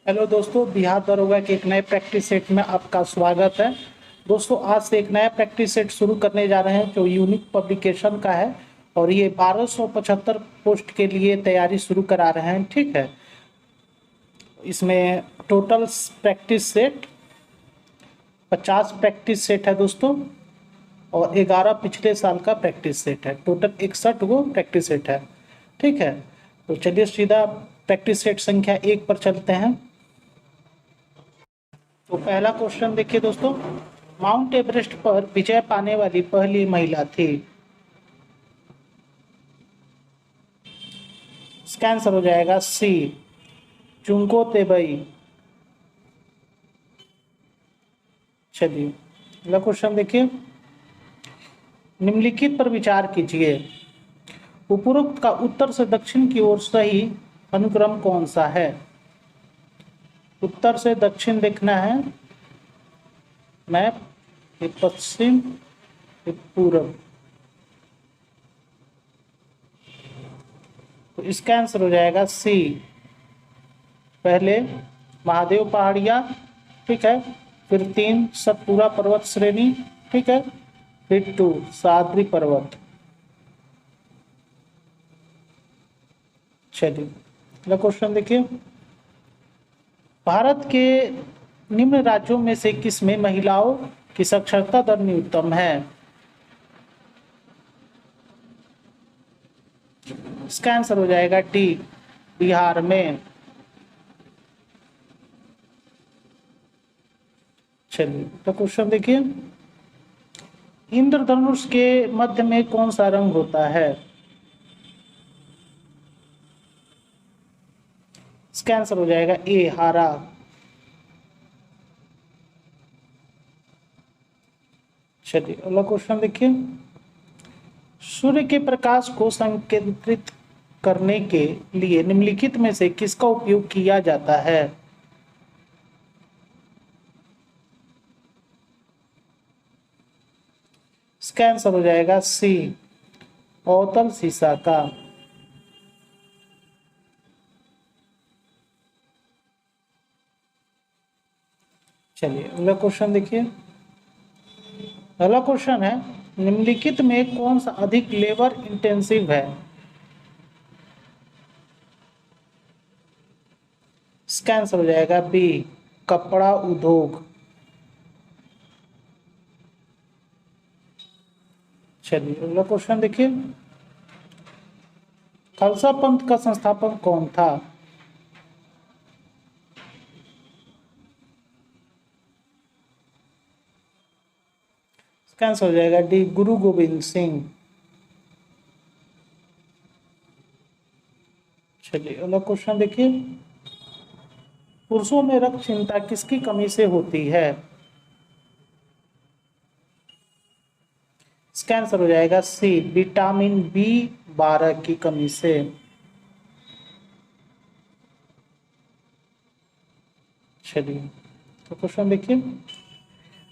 Hello दोस्तों, बिहार दरोगा के एक नए प्रैक्टिस सेट में आपका स्वागत है। दोस्तों, आज से एक नया प्रैक्टिस सेट शुरू करने जा रहे हैं जो यूनिक पब्लिकेशन का है और ये 1275 पोस्ट के लिए तैयारी शुरू करा रहे हैं। ठीक है, इसमें total practice set 50 practice set है दोस्तों, और 11 पिछले साल का प्रैक्टिस सेट है। टोटल 61 गो प्रैक्टिस सेट है। ठीक है, तो चलिए सीधा प्रैक्टिस सेट संख्या 1 पर चलते हैं। तो पहला क्वेश्चन देखिए दोस्तों, माउंट एवरेस्ट पर विजय पाने वाली पहली महिला थी। इसका आंसर हो जाएगा सी, जुंको तेबई। चलिए अगला क्वेश्चन देखिए, निम्नलिखित पर विचार कीजिए। उपरोक्त का उत्तर से दक्षिण की ओर सही अनुक्रम कौन सा है? उत्तर से दक्षिण देखना है मैप, ये पश्चिम, ये पूरब। तो इसका आंसर हो जाएगा सी, पहले महादेव पहाड़िया, ठीक है, फिर 3 सतपुरा पर्वत श्रेणी, ठीक है, फिर 2 सह्याद्री पर्वत। चलिए अगला क्वेश्चन देखिए, भारत के निम्न राज्यों में से किस में महिलाओं की साक्षरता दर न्यूनतम है? इसका आंसर हो जाएगा डी, बिहार में। चलिए तो क्वेश्चन देखिए, इंद्रधनुष के मध्य में कौन सा रंग होता है? इसका आंसर हो जाएगा ए, हरा। चलिए अगला क्वेश्चन देखिए, सूर्य के प्रकाश को संकेंद्रित करने के लिए निम्नलिखित में से किसका उपयोग किया जाता है? इसका आंसर हो जाएगा सी, अवतल शीशा का। चलिए अगला क्वेश्चन देखिए, अगला क्वेश्चन है, निम्नलिखित में कौन सा अधिक लेबर इंटेंसिव है? इसका आंसर हो जाएगा बी, कपड़ा उद्योग। चलिए अगला क्वेश्चन देखिए, खालसा पंथ का संस्थापक कौन था? इसका आंसर हो जाएगा डी, गुरु गोविंद सिंह। चलिए अगला क्वेश्चन देखिए, पुरुषों में रक्त क्षमता किसकी कमी से होती है? इसका आंसर हो जाएगा सी, विटामिन B12 की कमी से। चलिए तो क्वेश्चन देखिए,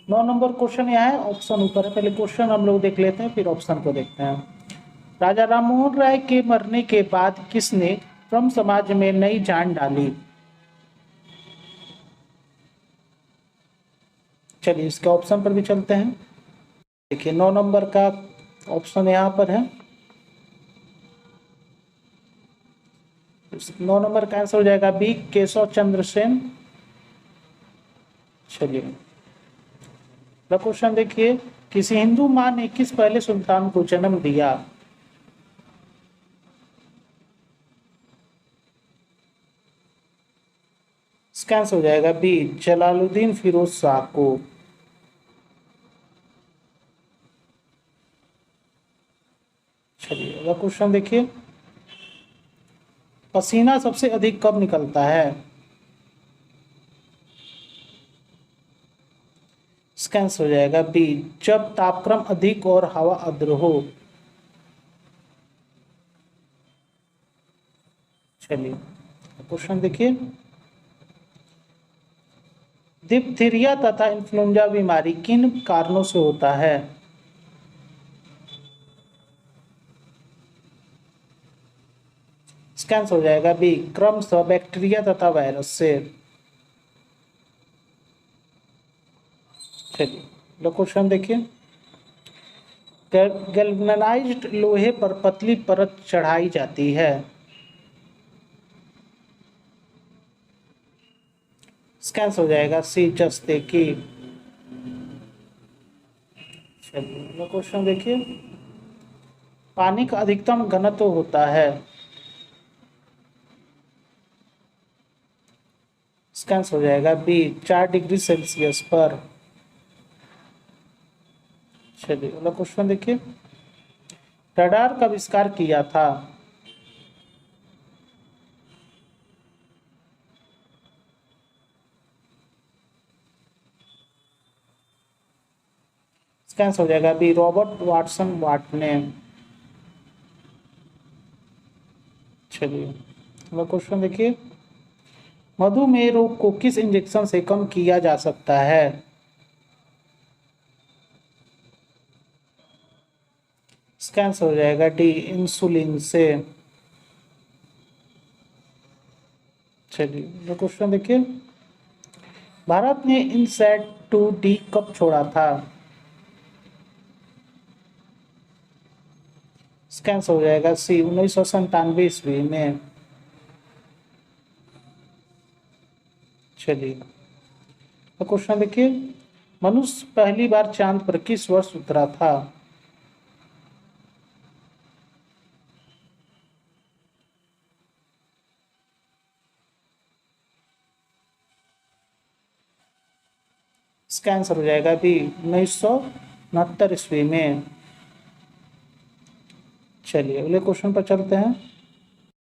9 नंबर क्वेश्चन यहाँ है, ऑप्शन ऊपर है। पहले क्वेश्चन हम लोग देख लेते हैं, फिर ऑप्शन को देखते हैं। राजा राममोहन राय के मरने के बाद किसने ब्रह्म समाज में नई जान डाली? चलिए इसके ऑप्शन पर भी चलते हैं। देखिए 9 नंबर का ऑप्शन यहाँ पर है। 9 नंबर का आंसर हो जाएगा बी, केशव चंद्र सेन। चलिए क्वेश्चन देखिए, किसी हिंदू मां ने किस पहले सुल्तान को जन्म दिया? इसका आंसर हो जाएगा बी, जलालुद्दीन फिरोज शाह को। चलिए अगला क्वेश्चन देखिए, पसीना सबसे अधिक कब निकलता है? इसका आंसर हो जाएगा बी, जब तापक्रम अधिक और हवा आर्द्र हो। चलिए क्वेश्चन देखिए, डिप्थीरिया तथा इन्फ्लुएंजा बीमारी किन कारणों से होता है? इसका आंसर हो जाएगा बी, क्रमशः बैक्टीरिया तथा वायरस से। चलिए लो क्वेश्चन देखिए। गैल्वेनाइज्ड लोहे पर पतली परत चढ़ाई जाती है। स्कैन हो जाएगा सी जस्ते की। चलिए लो क्वेश्चन देखिए। पानी का अधिकतम घनत्व होता है। स्कैन हो जाएगा बी 4 डिग्री सेल्सियस पर। चलिए अगला क्वेश्चन देखिए। रडार का आविष्कार किया था। स्कैन हो जाएगा बी रॉबर्ट वाटसन वाट ने। चलिए अगला क्वेश्चन देखिए। मधुमेह रोग को किस इंजेक्शन से कम किया जा सकता है। स्कैन हो जाएगा डी इंसुलिन से। चलिए अगला क्वेश्चन देखिए। भारत ने इनसैट 2D कब छोड़ा था। स्कैन हो जाएगा सी 1997 ईस्वी में। चलिए तो क्वेश्चन देखिए। मनुष्य पहली बार चांद पर किस वर्ष उतरा था। इसका आंसर हो जाएगा बी 1969 ईस्वी में। चलिए अगले क्वेश्चन पर चलते हैं।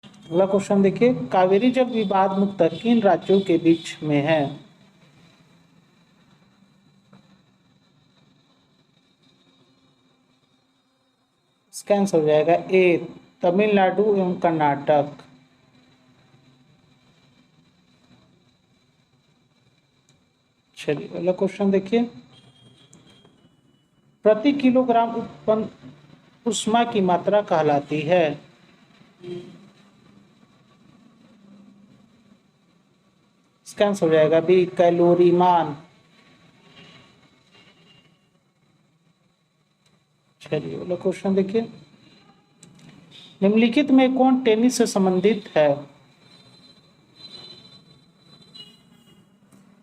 अगला क्वेश्चन देखिए। कावेरी जल विवाद मुक्त किन राज्यों के बीच में है। इसका आंसर हो जाएगा ए तमिलनाडु एवं कर्नाटक। चलिए अगला क्वेश्चन देखिए। प्रति किलोग्राम उत्पन्न ऊष्मा की मात्रा कहलाती है। इसका आंसर हो जाएगा बी कैलोरी मान। चलिए अगला क्वेश्चन देखिए। निम्नलिखित में कौन टेनिस से संबंधित है।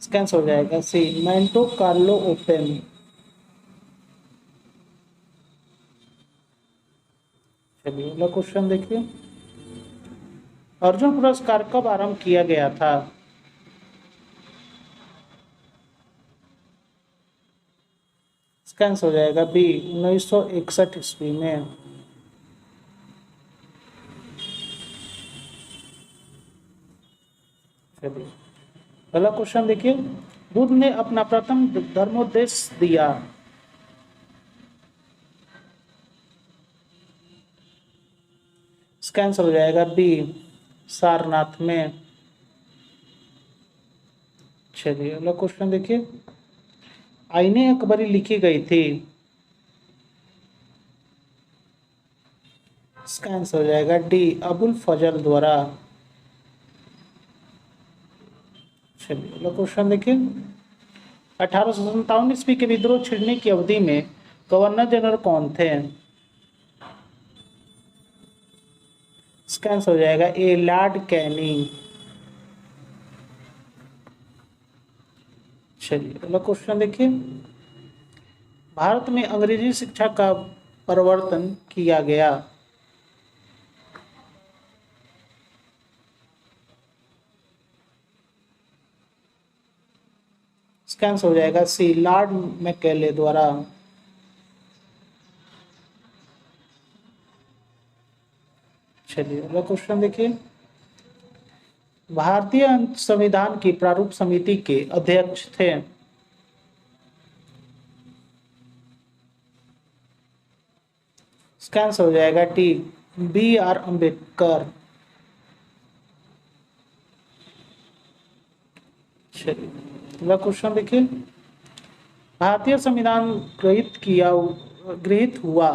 इसका आंसर हो जाएगा सी मोंटे कार्लो ओपन। चलिए अगला क्वेश्चन देखिए। अर्जुन पुरस्कार कब आरंभ किया गया था। इसका आंसर हो जाएगा बी 1961 ईस्वी में। चलिए अगला क्वेश्चन देखिए। बुद्ध ने अपना प्रथम धर्मोपदेश दिया। इसका आंसर हो जाएगा बी सारनाथ में। चलिए अगला क्वेश्चन देखिए। आईने अकबरी लिखी गई थी। इसका आंसर हो जाएगा डी अबुल फजल द्वारा। चलिए अगला क्वेश्चन देखिए। 1857 ईस्वी के विद्रोह छिड़ने की अवधि में गवर्नर जनरल कौन थे। इसका आंसर हो जाएगा ए लॉर्ड कैनिंग। चलिए अगला क्वेश्चन देखिए। भारत में अंग्रेजी शिक्षा का प्रवर्तन किया गया। इसका आंसर हो जाएगा सी लॉर्ड मैकेले द्वारा। चलिए अगला क्वेश्चन देखिए। भारतीय संविधान की प्रारूप समिति के अध्यक्ष थे। इसका आंसर हो जाएगा टी BR अम्बेडकर। चलिए अगला क्वेश्चन देखिए। भारतीय संविधान गृहीत हुआ।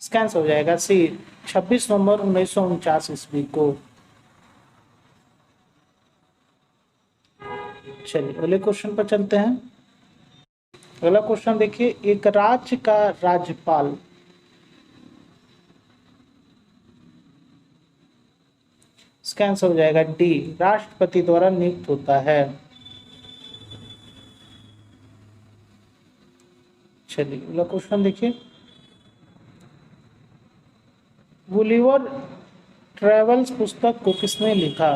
इसका आंसर हो जाएगा सी 26 नवंबर 1949 ईस्वी को। चलिए अगले क्वेश्चन पर चलते हैं। अगला क्वेश्चन देखिए, एक राज्य का राज्यपाल इसका आंसर हो जाएगा डी, राष्ट्रपति द्वारा नियुक्त होता है। चलिए अगला क्वेश्चन देखिए, गुलिवर ट्रेवल्स पुस्तक को किसने लिखा?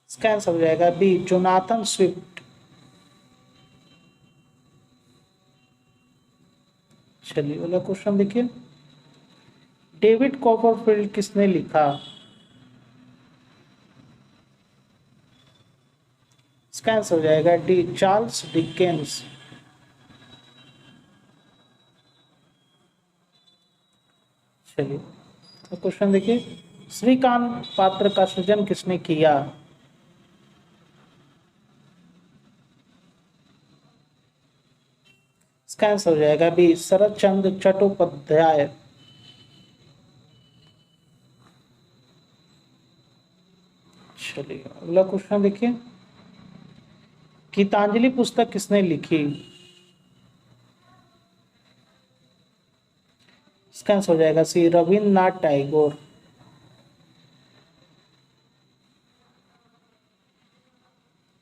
इसका आंसर हो जाएगा बी, जोनाथन स्विफ्ट। चलिए अगला क्वेश्चन देखिए, डेविड कॉपरफील्ड किसने लिखा? इसका आंसर हो जाएगा डी, चार्ल्स डिकेंस। चलिए तो क्वेश्चन देखिए, श्रीकांत पात्र का सृजन किसने किया? इसका आंसर हो जाएगा बी, शरत चंद्र चट्टोपाध्याय। चलिए अगला क्वेश्चन देखिए, गीतांजलि पुस्तक किसने लिखी? इसका आंसर हो जाएगा सी, रविन्द्रनाथ टैगोर।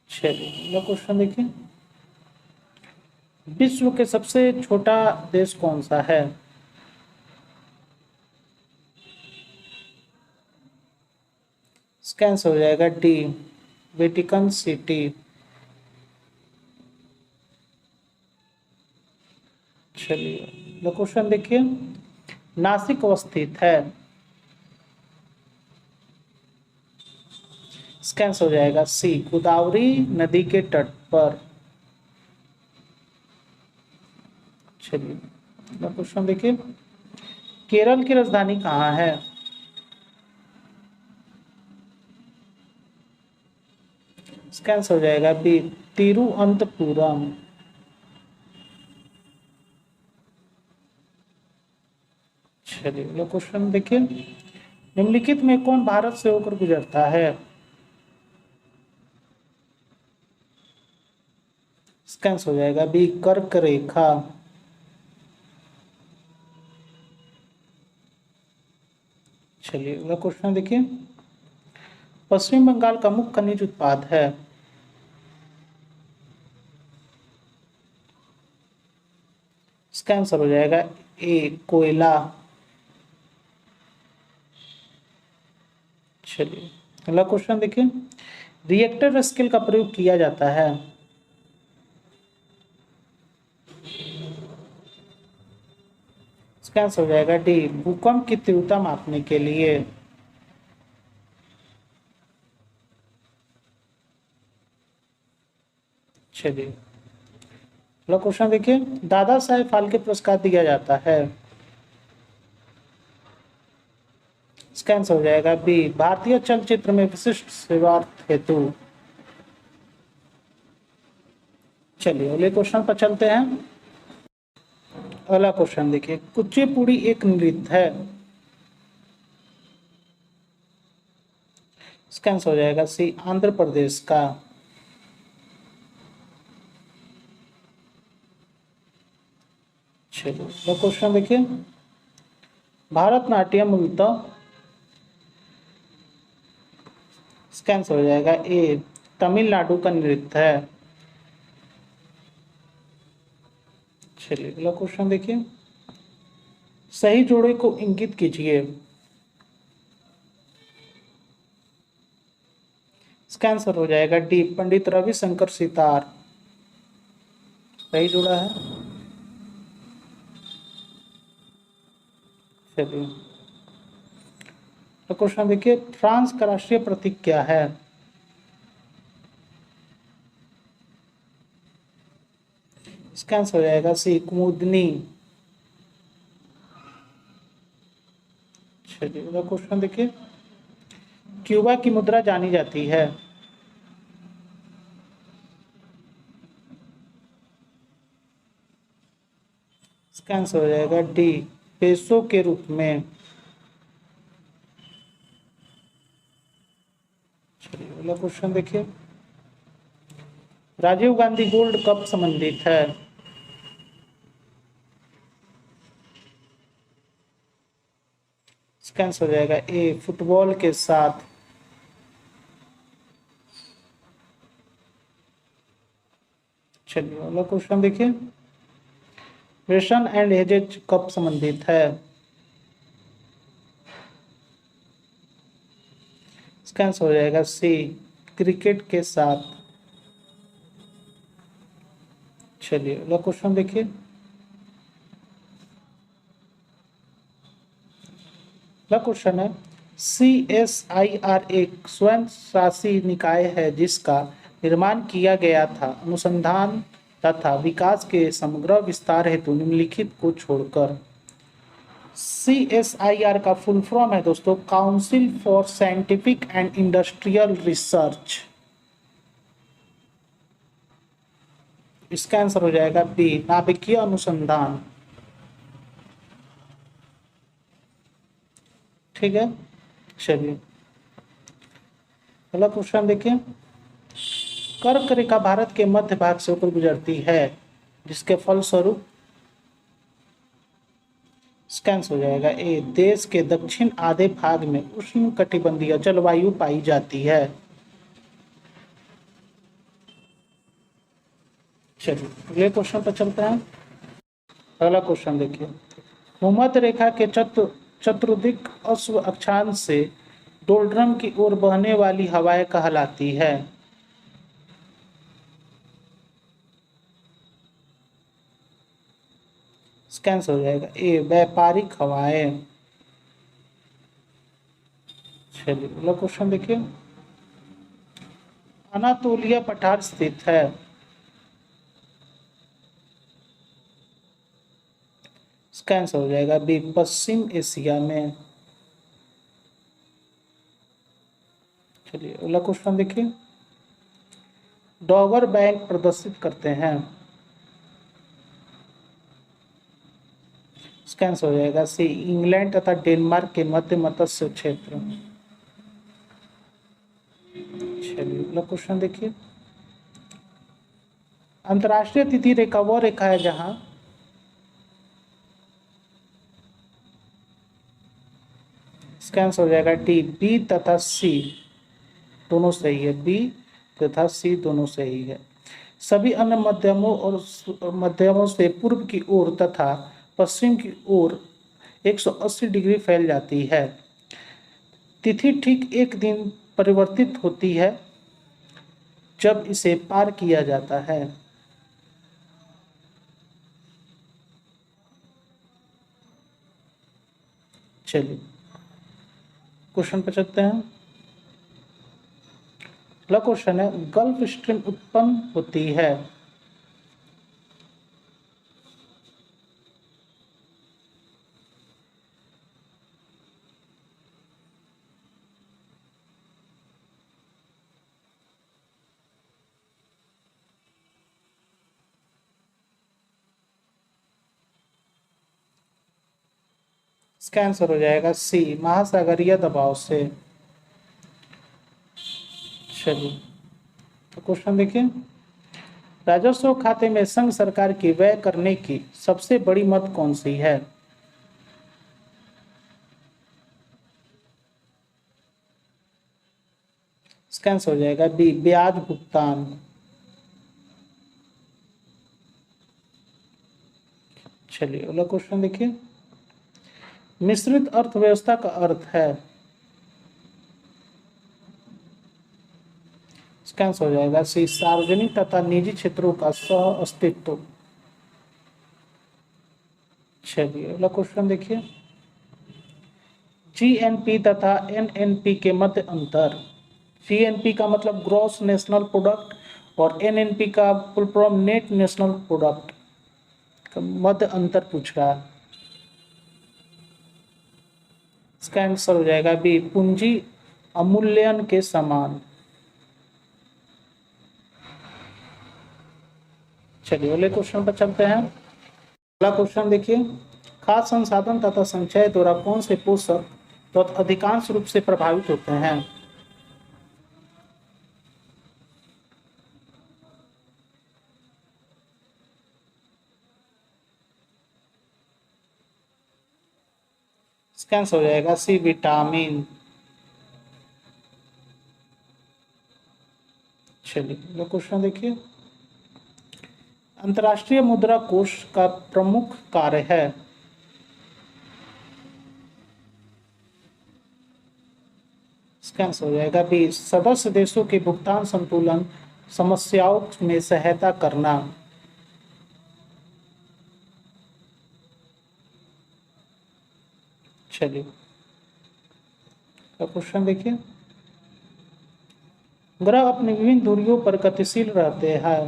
चलिए अगला क्वेश्चन देखिए, विश्व के सबसे छोटा देश कौन सा है? इसका आंसर हो जाएगा डी, वेटिकन सिटी। चलिए अगला क्वेश्चन देखिए, नासिक अवस्थित है। इसका आंसर हो जाएगा सी, गोदावरी नदी के तट पर। चलिए अगला क्वेश्चन देखिए, केरल की राजधानी कहाँ है? इसका आंसर हो जाएगा बी, तिरुवनंतपुरम। चलिए अगला क्वेश्चन देखिए, निम्नलिखित में कौन भारत से होकर गुजरता है? इसका आंसर हो जाएगा बी, कर्क रेखा। चलिए अगला क्वेश्चन देखिए, पश्चिम बंगाल का मुख्य खनिज उत्पाद है। इसका आंसर हो जाएगा ए, कोयला। चलिए अगला क्वेश्चन देखिए, रिएक्टर स्केल का प्रयोग किया जाता है। इसका आंसर हो जाएगा डी, भूकंप की तीव्रता मापने के लिए। चलिए अगला क्वेश्चन देखिए, दादा साहेब फाल्के पुरस्कार दिया जाता है। इसका आंसर हो जाएगा बी, भारतीय चलचित्र में विशिष्ट सेवार्थ हेतु। चलिए अगले क्वेश्चन पर चलते हैं। अगला क्वेश्चन देखिए, कुचिपुड़ी एक नृत्य है। इसका आंसर हो जाएगा सी, आंध्र प्रदेश का। चलिए अगला क्वेश्चन देखिए, भारतनाट्यम मूलतः। इसका आंसर हो जाएगा ए, तमिलनाडु का नृत्य है। चलिए अगला क्वेश्चन देखिए, सही जोड़े को इंगित कीजिए। इसका आंसर हो जाएगा डी, पंडित रविशंकर सितार। सही जोड़ा है। चलिए तो क्वेश्चन देखिए, फ्रांस का राष्ट्रीय प्रतीक क्या है? इसका आंसर हो जाएगा सी, कुमुदनी। चलिए अगला क्वेश्चन देखिए, क्यूबा की मुद्रा जानी जाती है। इसका आंसर हो जाएगा डी, पेसो के रूप में। चलिए अगला क्वेश्चन देखिए, राजीव गांधी गोल्ड कब संबंधित है? इसका आंसर हो जाएगा ए, फुटबॉल के साथ। चलिए अगला क्वेश्चन देखिए, रेशन एंड हेजेज कब संबंधित है? इसका आंसर हो जाएगा सी, क्रिकेट के साथ। चलिए अगला क्वेश्चन देखिए, अगला क्वेश्चन है, CSIR एक स्वयं शासी निकाय है जिसका निर्माण किया गया था अनुसंधान तथा विकास के समग्र विस्तार हेतु निम्नलिखित को छोड़कर। CSIR का फुल फॉर्म है दोस्तों, council for scientific and industrial research. इसका आंसर हो जाएगा बी, नाभिकीय अनुसंधान। ठीक है, चलिए अगला क्वेश्चन देखिए, कर्क रेखा भारत के मध्य भाग से होकर गुजरती है जिसके फलस्वरूप। इसका आंसर हो जाएगा ए, देश के दक्षिण आधे भाग में उष्णकटिबंधीय जलवायु पाई जाती है। चलिए अगले क्वेश्चन पर चलते हैं। अगला क्वेश्चन देखिए, भूमध्य रेखा के चतुर्दिक अश्व अक्षांश से डोलड्रम की ओर बहने वाली हवाएं कहलाती है। इसका आंसर हो जाएगा ए, व्यापारिक हवाएं। चलिए अगला क्वेश्चन देखिए, अनातोलिया पठार स्थित है। इसका आंसर हो जाएगा बी, पश्चिम एशिया में। चलिए अगला क्वेश्चन देखिए, डॉगर बैंक प्रदर्शित करते हैं। इसका आंसर हो जाएगा सी, इंग्लैंड तथा डेनमार्क के मध्य मत्स्य क्षेत्र। चलिए अगला क्वेश्चन देखिए, अंतर्राष्ट्रीय तिथि रेखा वह रेखा है जहां इसका आंसर हो जाएगा डी, बी तथा सी दोनों सही है। बी तथा सी दोनों सही है। सभी अन्य मध्यमों से पूर्व की ओर तथा पश्चिम की ओर 180 डिग्री फैल जाती है। तिथि ठीक एक दिन परिवर्तित होती है जब इसे पार किया जाता है। चलिए क्वेश्चन पर चलते हैं। अगला क्वेश्चन है, गल्फ स्ट्रीम उत्पन्न होती है। इसका आंसर हो जाएगा सी, महासागरीय दबाव से। चलिए तो क्वेश्चन देखिए, राजस्व खाते में संघ सरकार की व्यय करने की सबसे बड़ी मद कौन सी है? इसका आंसर हो जाएगा बी, ब्याज भुगतान। चलिए अगला क्वेश्चन देखिए, मिश्रित अर्थव्यवस्था का अर्थ है। इसका आंसर हो जाएगा सी, सार्वजनिक तथा निजी क्षेत्रों का सह अस्तित्व। चलिए अगला क्वेश्चन देखिए, जीएनपी तथा एनएनपी के मध्य अंतर। जीएनपी का मतलब ग्रॉस नेशनल प्रोडक्ट और एनएनपी का full form net national product का मध्य अंतर पूछ रहा है। इसका आंसर हो जाएगा बी, पूंजी अवमूल्यन के समान। चलिए अगले क्वेश्चन पर चलते हैं। अगला क्वेश्चन देखिए, खाद्य संसाधन तथा संचय द्वारा कौन से पोषक तत्व अधिकांश रूप से प्रभावित होते हैं? इसका आंसर हो जाएगा सी, विटामिन। चलिए क्वेश्चन देखिए, अंतर्राष्ट्रीय मुद्रा कोष का प्रमुख कार्य है? इसका आंसर हो जाएगा बी, सदस्य देशों के भुगतान संतुलन समस्याओं में सहायता करना। चलिए क्वेश्चन देखिए, ग्रह अपनी विभिन्न दूरियों पर गतिशील रहते हैं।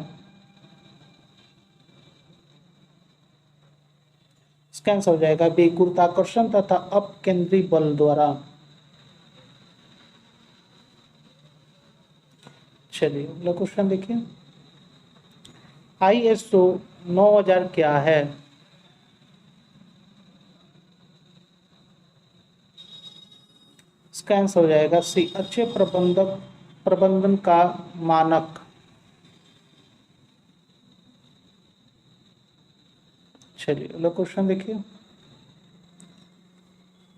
इसका आंसर हो जाएगा बी, गुरुत्वाकर्षण तथा अपकेंद्री बल द्वारा। चलिए अगला क्वेश्चन देखिए, ISO 9000 क्या है? इसका आंसर हो जाएगा सी, अच्छे प्रबंधन का मानक। चलिए अगला क्वेश्चन देखिए,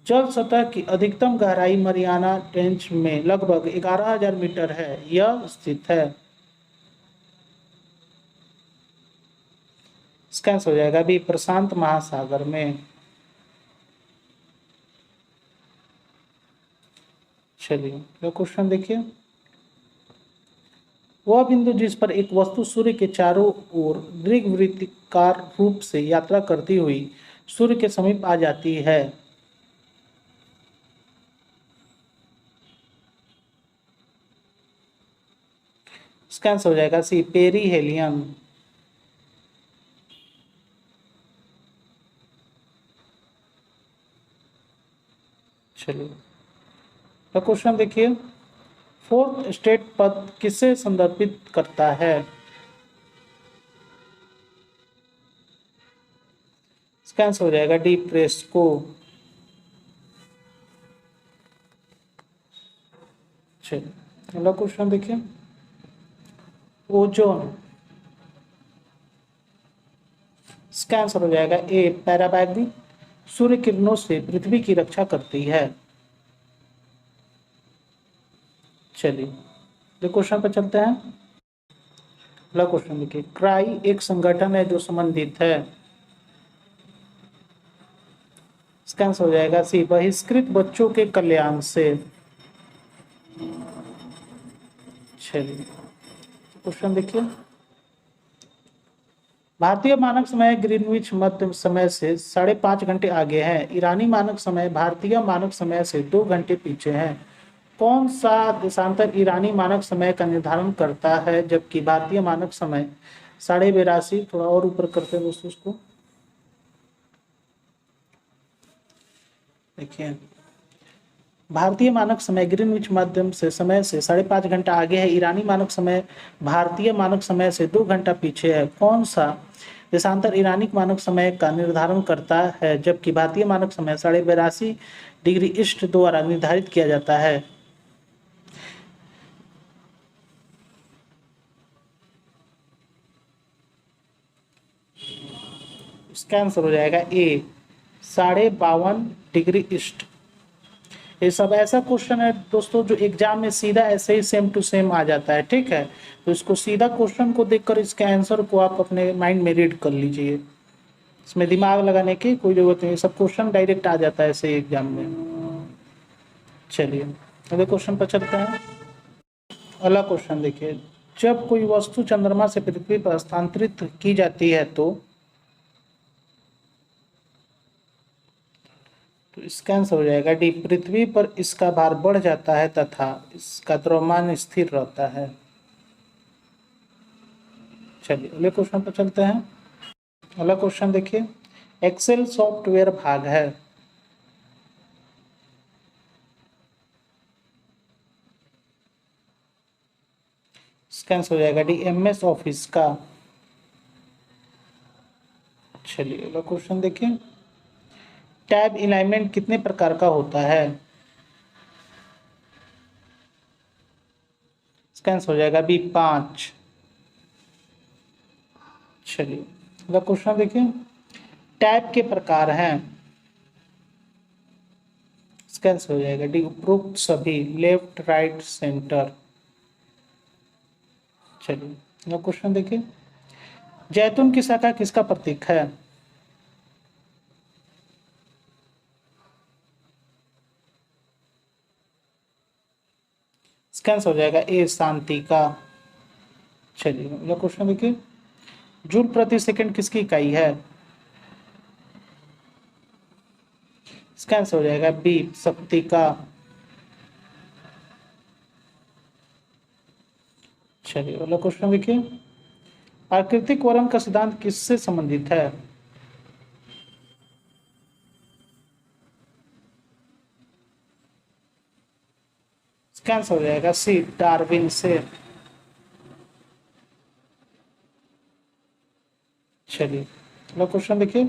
जल सतह की अधिकतम गहराई मरियाना ट्रेंच में लगभग 11,000 मीटर है, यह स्थित है। इसका आंसर हो जाएगा बी, प्रशांत महासागर में। चलिए अगला क्वेश्चन देखिए, वह बिंदु जिस पर एक वस्तु सूर्य के चारों ओर दीर्घवृत्ताकार रूप से यात्रा करती हुई सूर्य के समीप आ जाती है। इसका आंसर हो जाएगा सी, पेरीहेलियन। चलिए तो क्वेश्चन देखिए, फोर्थ स्टेट पद किसे संदर्भित करता है? इसका आंसर हो जाएगा डी, प्रेस्को। चलिए अगला क्वेश्चन देखिए, ओजोन। इसका आंसर हो जाएगा ए, पैराबैग्निक सूर्य किरणों से पृथ्वी की रक्षा करती है। चलिए तो क्वेश्चन पर चलते हैं। अगला क्वेश्चन देखिए, क्राई एक संगठन है जो संबंधित है। इसका आंसर हो जाएगा सी, बहिष्कृत बच्चों के कल्याण से। चलिए क्वेश्चन देखिए, भारतीय मानक समय ग्रीनविच मध्य समय से 5.5 घंटे आगे है। ईरानी मानक समय भारतीय मानक समय से 2 घंटे पीछे है। कौन सा देशांतर ईरानी मानक समय का निर्धारण करता है, जबकि भारतीय मानक समय 82.5? थोड़ा और ऊपर करते हैं दोस्तों उसको। देखिए, भारतीय मानक समय ग्रीनविच माध्यम से समय से 5.5 घंटा आगे है। ईरानी मानक समय भारतीय मानक समय से 2 घंटा पीछे है। कौन सा देशांतर ईरानी मानक समय का निर्धारण करता है, जबकि भारतीय मानक समय 82.5 डिग्री ईस्ट द्वारा निर्धारित किया जाता है? इसका आंसर हो जाएगा ए, 52.5 डिग्री ईस्ट। ये सब ऐसा क्वेश्चन है दोस्तों जो एग्जाम में सीधा ऐसे ही सेम टू सेम आ जाता है, ठीक है। तो इसको सीधा क्वेश्चन को देखकर इसके आंसर को आप अपने माइंड में रीड कर लीजिए, इसमें दिमाग लगाने की कोई जरूरत नहीं, सब क्वेश्चन डायरेक्ट आ जाता है ऐसे एग्जाम में। चलिए अगले क्वेश्चन पर चलते हैं। अगला क्वेश्चन देखिए, जब कोई वस्तु चंद्रमा से पृथ्वी पर स्थानांतरित की जाती है तो इसका आंसर हो जाएगा डी, पृथ्वी पर इसका भार बढ़ जाता है तथा इसका द्रव्यमान स्थिर रहता है। चलिए अगले क्वेश्चन पर चलते हैं। अगला क्वेश्चन देखिए, एक्सेल सॉफ्टवेयर भाग है। इसका आंसर हो जाएगा डी, MS ऑफिस का। चलिए अगला क्वेश्चन देखिए, टैब अलाइनमेंट कितने प्रकार का होता है? इसका आंसर हो जाएगा बी 5। चलिए अगला क्वेश्चन देखिए, टैब के प्रकार हैं। इसका आंसर हो जाएगा डी उपरोक्त सभी, लेफ्ट राइट सेंटर। चलिए अगला क्वेश्चन देखिए, जैतून की शाखा किसका प्रतीक है? इसका आंसर हो जाएगा ए शांति का। चलिए अगला क्वेश्चन देखिए, जूल प्रति सेकंड किसकी इकाई है? इसका आंसर हो जाएगा बी शक्ति का। चलिए अगला क्वेश्चन देखिए, प्राकृतिक वर्म का सिद्धांत किससे संबंधित है? इसका आंसर हो जाएगा सी डार्विन से। चलिए अगला क्वेश्चन देखिए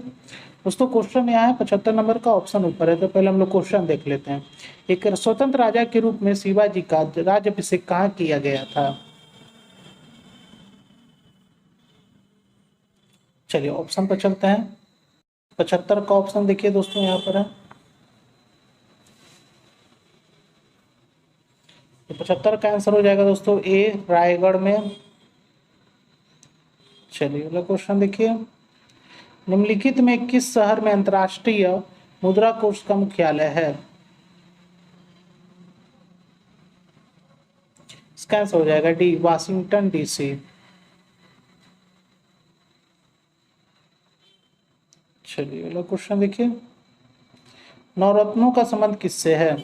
दोस्तों, क्वेश्चन यहाँ है 75 नंबर का, ऑप्शन ऊपर है, तो पहले हम लोग क्वेश्चन देख लेते हैं। एक स्वतंत्र राजा के रूप में शिवाजी का राज्याभिषेक कहाँ किया गया था? चलिए ऑप्शन पर चलते हैं। 75 का ऑप्शन देखिए दोस्तों, यहाँ पर है 75 का आंसर हो जाएगा दोस्तों ए रायगढ़ में। चलिए अगला क्वेश्चन देखिए, निम्नलिखित में किस शहर में अंतर्राष्ट्रीय मुद्रा कोष का मुख्यालय है? इसका आंसर हो जाएगा डी वाशिंगटन डीसी। चलिए अगला क्वेश्चन देखिए, नवरत्नों का संबंध किससे है?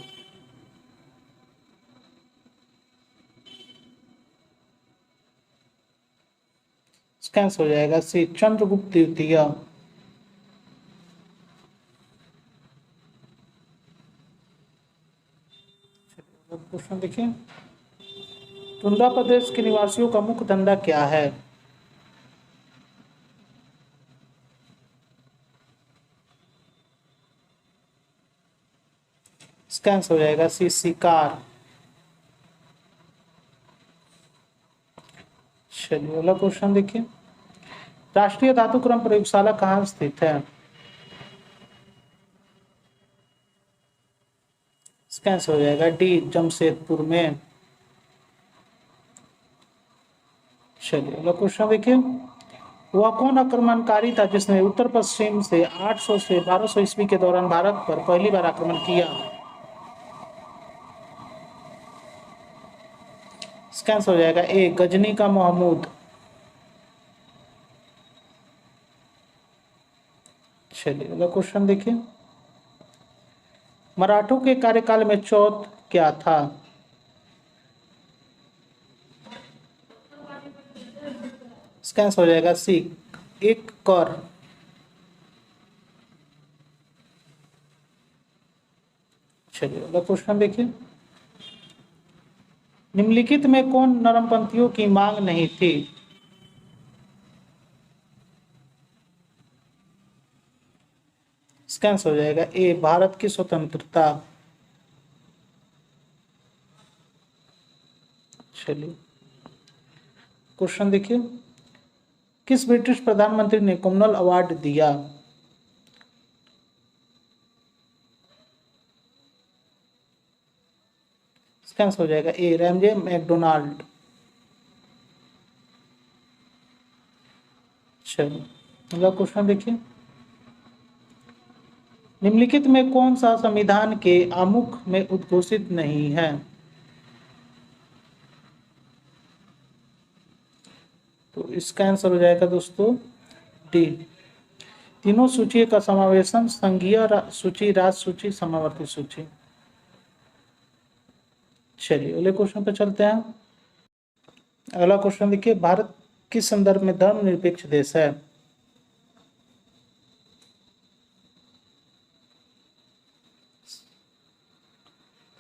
इसका आंसर हो जाएगा सी चंद्रगुप्त द्वितीय। क्वेश्चन देखिए, टुंड्रा प्रदेश के निवासियों का मुख्य धंधा क्या है? इसका आंसर हो जाएगा सी शिकार। चलिए अगला क्वेश्चन देखिए, राष्ट्रीय धातुक्रम प्रयोगशाला कहाँ स्थित है? इसका आंसर हो जाएगा डी जमशेदपुर में। चलिए अगला क्वेश्चन देखिए, वह कौन आक्रमणकारी था जिसने उत्तर पश्चिम से 800 से 1200 ईस्वी के दौरान भारत पर पहली बार आक्रमण किया? इसका आंसर हो जाएगा ए गजनी का महमूद। चलिए अगला क्वेश्चन देखिए, मराठों के कार्यकाल में चौथ क्या था? इसका आंसर हो जाएगा सी एक कर। चलिए अगला क्वेश्चन देखिए, निम्नलिखित में कौन नरमपंथियों की मांग नहीं थी? इसका आंसर हो जाएगा ए भारत की स्वतंत्रता। चलिए क्वेश्चन देखिए, किस ब्रिटिश प्रधानमंत्री ने कॉमनवेल्थ अवार्ड दिया? इसका आंसर हो जाएगा ए रैमजे मैकडोनाल्ड। चलिए अगला क्वेश्चन देखिए, निम्नलिखित में कौन सा संविधान के आमुख में उद्घोषित नहीं है? तो इसका आंसर हो जाएगा दोस्तों डी तीनों सूची का समावेशन, संघीय सूची, राज्य सूची, समावर्ती सूची। चलिए अगले क्वेश्चन पर चलते हैं। अगला क्वेश्चन देखिए, भारत किस संदर्भ में धर्मनिरपेक्ष देश है?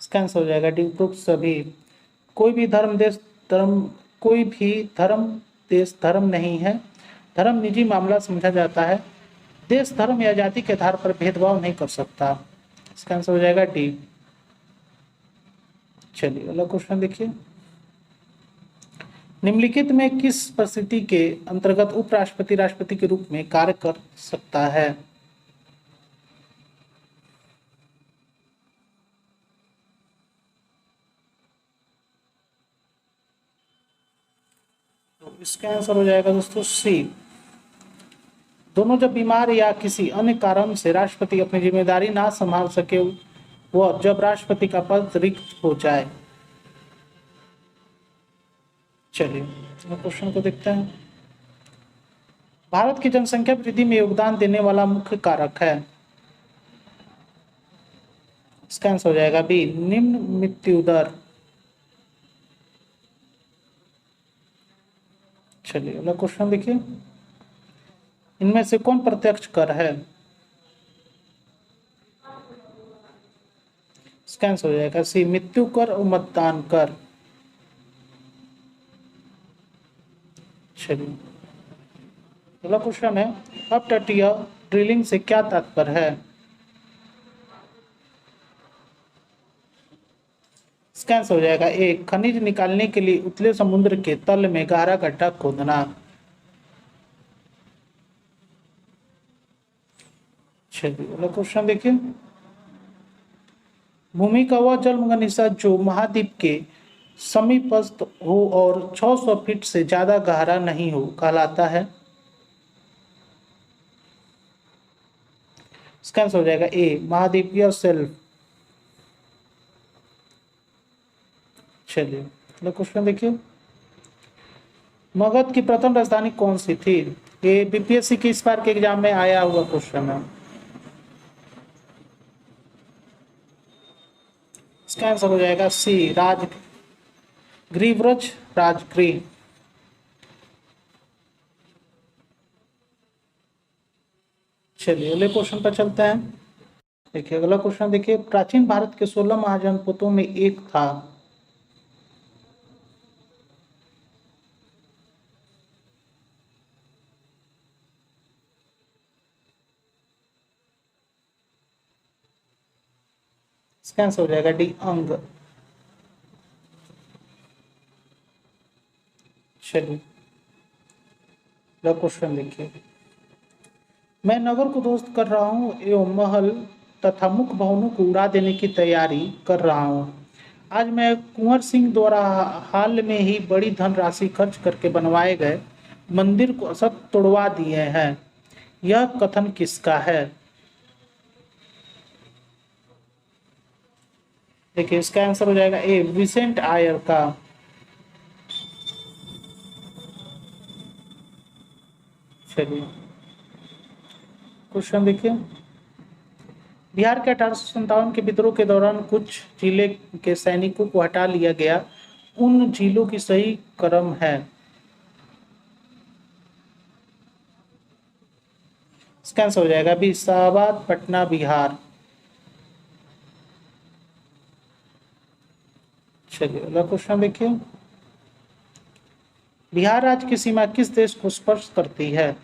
इसका आंसर हो जाएगा डी उपरोक्त सभी। कोई भी धर्म देश धर्म नहीं है। धर्म निजी मामला समझा जाता है। देश, धर्म या जाति के आधार पर भेदभाव नहीं कर सकता। इसका आंसर हो जाएगा डी। चलिए अगला क्वेश्चन देखिए। निम्नलिखित में किस परिस्थिति के अंतर्गत उपराष्ट्रपति राष्ट्रपति के रूप में कार्य कर सकता है? तो इसका आंसर हो जाएगा दोस्तों सी। दोनों जब बीमार या किसी अन्य कारण से राष्ट्रपति अपनी जिम्मेदारी ना संभाल सके, वह जब राष्ट्रपति का पद रिक्त हो जाए। चलिए क्वेश्चन को देखते हैं। भारत की जनसंख्या वृद्धि में योगदान देने वाला मुख्य कारक है। इसका आंसर हो जाएगा बी, निम्न मृत्यु दर। चलिए अगला क्वेश्चन देखिए। इनमें से कौन प्रत्यक्ष कर है? इसका आंसर हो जाएगा सी, मृत्यु कर और मतदान कर। चलिए अगला क्वेश्चन है, अपतटीय ड्रिलिंग से क्या तात्पर्य है? इसका आंसर हो जाएगा ए, खनिज निकालने के लिए उथले समुद्र के तल में गहरा गड्ढा खोदना। चलिए अगला क्वेश्चन देखिए। भूमि का वह जलमग्न हिस्सा जो महाद्वीप के समीपस्थ हो और 600 फीट से ज्यादा गहरा नहीं हो कहलाता है। इसका आंसर हो जाएगा ए, महाद्वीपीय शेल्फ। चलिए अगला क्वेश्चन देखिए। मगध की प्रथम राजधानी कौन सी थी? ये बीपीएससी के इस बार के एग्जाम में आया हुआ क्वेश्चन है। इसका आंसर हो जाएगा सी, ग्रीव्रज राजगृह। चलिए अगले क्वेश्चन पर चलते हैं। देखिए अगला क्वेश्चन देखिए। प्राचीन भारत के 16 महाजनपदों में एक था। इसका आंसर हो जाएगा डी, अंग। चलिए क्वेश्चन देखिए। मैं नगर को ध्वस्त कर रहा हूँ एवं महल तथा मुख्य भवनों को उड़ा देने की तैयारी कर रहा हूँ। आज मैं कुंवर सिंह द्वारा हाल में ही बड़ी धनराशि खर्च करके बनवाए गए मंदिर को सब तोड़वा दिए हैं। यह कथन किसका है? देखिए इसका आंसर हो जाएगा ए, विसेंट आयर का। चलिए क्वेश्चन देखिए। बिहार के 1857 के विद्रोह के दौरान कुछ जिले के सैनिकों को हटा लिया गया, उन जिलों की सही क्रम है। इसका आंसर हो जाएगा बी, शाहबाद, पटना, बिहार। चलिए अगला क्वेश्चन देखिए। बिहार राज्य की सीमा किस देश को स्पर्श करती है?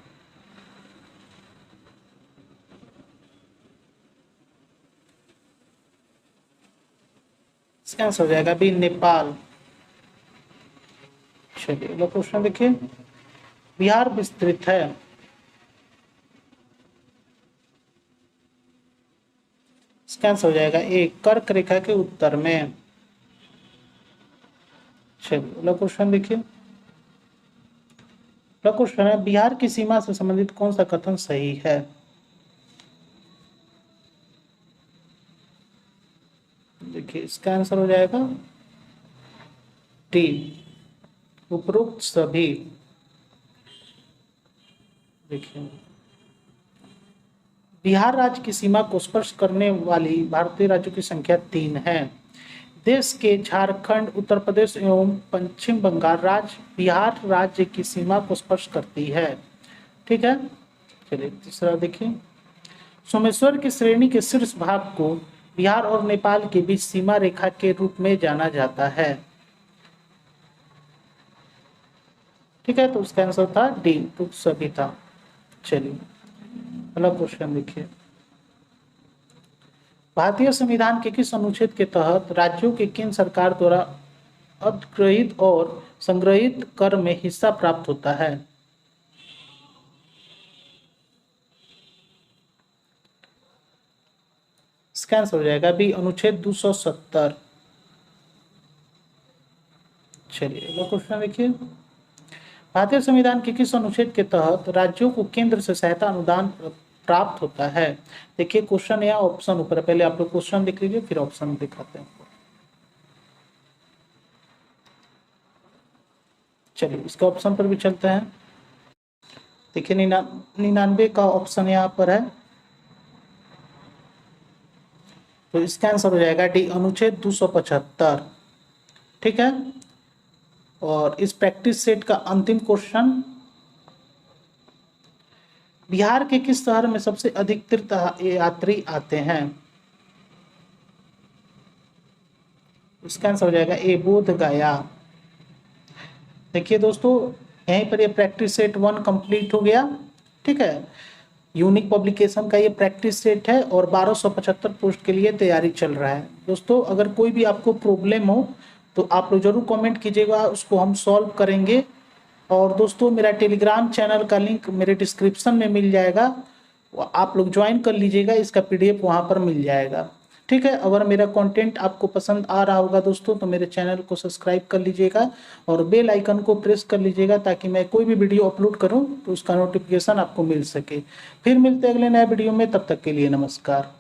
इसका आंसर हो जाएगा बी, नेपाल। चलिए अगला क्वेश्चन देखिए। बिहार विस्तृत है। इसका आंसर हो जाएगा ए, कर्क रेखा के उत्तर में। चलिए अगला क्वेश्चन देखिए। अगला क्वेश्चन है, बिहार की सीमा से संबंधित कौन सा कथन सही है? देखिए इसका आंसर हो जाएगा डी, उपरोक्त सभी। देखिए बिहार राज्य की सीमा को स्पर्श करने वाली भारतीय राज्यों की संख्या 3 है। देश के झारखंड, उत्तर प्रदेश एवं पश्चिम बंगाल राज्य बिहार राज्य की सीमा को स्पर्श करती है। ठीक है। चलिए तीसरा देखिए। सोमेश्वर की श्रेणी के शीर्ष भाग को बिहार और नेपाल के बीच सीमा रेखा के रूप में जाना जाता है। ठीक है, तो उसका आंसर था डी, तो सभी था। चलिए अगला क्वेश्चन देखिए, भारतीय संविधान के किस अनुच्छेद के तहत राज्यों के केंद्र सरकार द्वारा अधिग्रहित और संग्रहित कर में हिस्सा प्राप्त होता है? इसका आंसर हो जाएगा बी, अनुच्छेद 270। चलिए अगला क्वेश्चन देखिए, भारतीय संविधान के किस अनुच्छेद के तहत राज्यों को केंद्र से सहायता अनुदान प्राप्त होता है? देखिए क्वेश्चन या ऑप्शन ऊपर, पहले आप लोग क्वेश्चन देख लीजिए फिर ऑप्शन दिखाते हैं। चलिए इसका ऑप्शन पर भी चलते हैं। देखिए 99 का ऑप्शन यहाँ पर है, तो इसका आंसर हो जाएगा डी, अनुच्छेद 275। ठीक है, और इस प्रैक्टिस सेट का अंतिम क्वेश्चन, बिहार के किस शहर में सबसे अधिक तीर्थ यात्री आते हैं? इसका आंसर हो जाएगा ए, बोध गया। देखिए दोस्तों यहीं पर ये प्रैक्टिस सेट 1 कंप्लीट हो गया। ठीक है, यूनिक पब्लिकेशन का ये प्रैक्टिस सेट है और 1275 पोस्ट के लिए तैयारी चल रहा है। दोस्तों अगर कोई भी आपको प्रॉब्लम हो तो आप लोग जरूर कमेंट कीजिएगा, उसको हम सॉल्व करेंगे। और दोस्तों मेरा टेलीग्राम चैनल का लिंक मेरे डिस्क्रिप्शन में मिल जाएगा, आप लोग ज्वाइन कर लीजिएगा, इसका PDF वहाँ पर मिल जाएगा। ठीक है, अगर मेरा कंटेंट आपको पसंद आ रहा होगा दोस्तों तो मेरे चैनल को सब्सक्राइब कर लीजिएगा और बेल आइकन को प्रेस कर लीजिएगा, ताकि मैं कोई भी वीडियो अपलोड करूं तो उसका नोटिफिकेशन आपको मिल सके। फिर मिलते हैं अगले नए वीडियो में, तब तक के लिए नमस्कार।